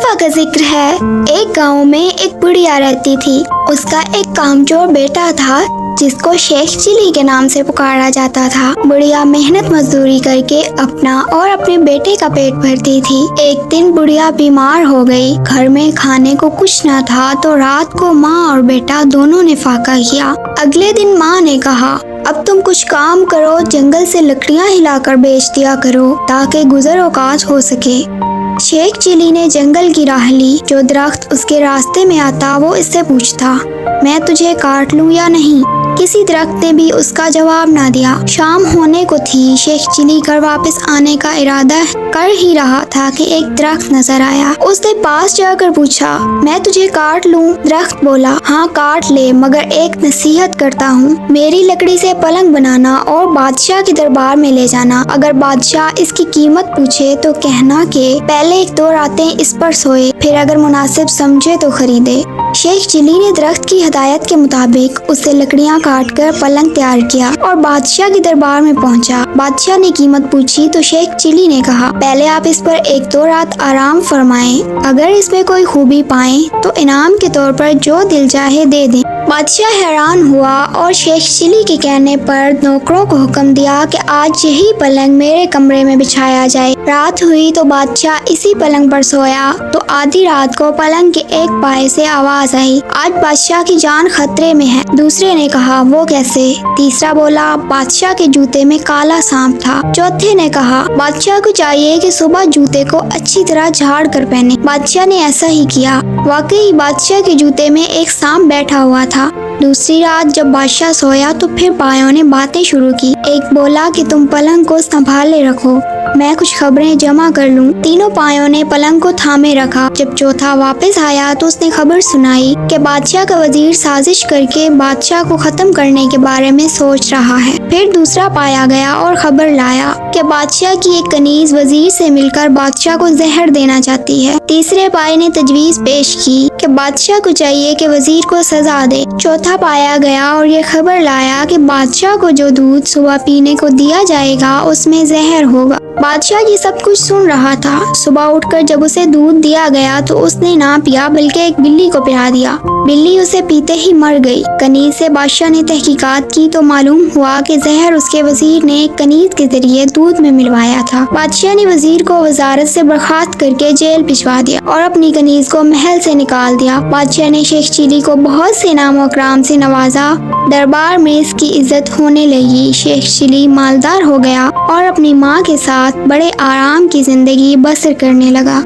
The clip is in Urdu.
دفعہ کا ذکر ہے، ایک گاؤں میں ایک بڑھیا رہتی تھی۔ اس کا ایک کامچور بیٹا تھا جس کو شیخ چلی کے نام سے پکارا جاتا تھا۔ بڑھیا محنت مزدوری کر کے اپنا اور اپنے بیٹے کا پیٹ بھرتی تھی۔ ایک دن بڑھیا بیمار ہو گئی، گھر میں کھانے کو کچھ نہ تھا تو رات کو ماں اور بیٹا دونوں نے فاقہ کیا۔ اگلے دن ماں نے کہا، اب تم کچھ کام کرو، جنگل سے لکڑیاں ہلا کر بیچ دیا کرو تاکہ گزر اوقات ہو سکے۔ شیخ چلی نے جنگل کی راہ لی، جو درخت اس کے راستے میں آتا وہ اس سے پوچھتا، میں تجھے کاٹ لوں یا نہیں؟ کسی درخت نے بھی اس کا جواب نہ دیا۔ شام ہونے کو تھی، شیخ چلی گھر واپس آنے کا ارادہ کر ہی رہا تھا کہ ایک درخت نظر آیا۔ اس نے پاس جا کر پوچھا، میں تجھے کاٹ لوں؟ درخت بولا، ہاں کاٹ لے، مگر ایک نصیحت کرتا ہوں، میری لکڑی سے پلنگ بنانا اور بادشاہ کے دربار میں لے جانا۔ اگر بادشاہ اس کی قیمت پوچھے تو کہنا کہ پہلے 1-2 راتیں اس پر سوئے، پھر اگر مناسب سمجھے تو خریدے۔ شیخ چلی نے درخت کی ہدایت کے مطابق اسے لکڑیاں کاٹ کر پلنگ تیار کیا اور بادشاہ کے دربار میں پہنچا۔ بادشاہ نے قیمت پوچھی تو شیخ چلی نے کہا، پہلے آپ اس پر 1-2 رات آرام فرمائیں، اگر اس میں کوئی خوبی پائیں تو انعام کے طور پر جو دل چاہے دے دیں۔ بادشاہ حیران ہوا اور شیخ چلی کے کہنے پر نوکروں کو حکم دیا کہ آج یہی پلنگ میرے کمرے میں بچھایا جائے۔ رات ہوئی تو بادشاہ اسی پلنگ پر سویا تو آدھی رات کو پلنگ کے ایک پائے سے آواز آئی، آج بادشاہ کی جان خطرے میں ہے۔ دوسرے نے کہا، وہ کیسے؟ تیسرا بولا، بادشاہ کے جوتے میں کالا سانپ تھا۔ چوتھے نے کہا، بادشاہ کو چاہیے کہ صبح جوتے کو اچھی طرح جھاڑ کر پہنے۔ بادشاہ نے ایسا ہی کیا، واقعی بادشاہ کے جوتے میں ایک سانپ بیٹھا ہوا تھا۔ دوسری رات جب بادشاہ سویا تو پھر پایوں نے باتیں شروع کی۔ ایک بولا کہ تم پلنگ کو سنبھالے رکھو، میں کچھ خبریں جمع کر لوں۔ تینوں پایوں نے پلنگ کو تھامے رکھا۔ جب چوتھا واپس آیا تو اس نے خبر سنائی کہ بادشاہ کا وزیر سازش کر کے بادشاہ کو ختم کرنے کے بارے میں سوچ رہا ہے۔ پھر دوسرا پایا گیا اور خبر لایا کہ بادشاہ کی ایک کنیز وزیر سے مل کر بادشاہ کو زہر دینا چاہتی ہے۔ تیسرے پائے نے تجویز پیش کی کہ بادشاہ کو چاہیے کہ وزیر کو سزا دے۔ چوتھا پایا گیا اور یہ خبر لایا کہ بادشاہ کو جو دودھ صبح پینے کو دیا جائے گا اس میں زہر ہوگا۔ بادشاہ یہ سب کچھ سن رہا تھا۔ صبح اٹھ کر جب اسے دودھ دیا گیا تو اس نے نہ پیا بلکہ ایک بلی کو پلا دیا۔ بلی اسے پیتے ہی مر گئی۔ کنیز سے بادشاہ نے تحقیقات کی تو معلوم ہوا کہ زہر اس کے وزیر نے ایک کنیز کے ذریعے دودھ میں ملوایا تھا۔ بادشاہ نے وزیر کو وزارت سے برخاست کر کے جیل بھجوا دیا اور اپنی کنیز کو محل سے نکال دیا۔ بادشاہ نے شیخ چلی کو بہت سے انعام و اکرام سے نوازا، دربار میں اس کی عزت ہونے لگی۔ شیخ چلی مالدار ہو گیا اور اپنی ماں کے ساتھ بڑے آرام کی زندگی بسر کرنے لگا۔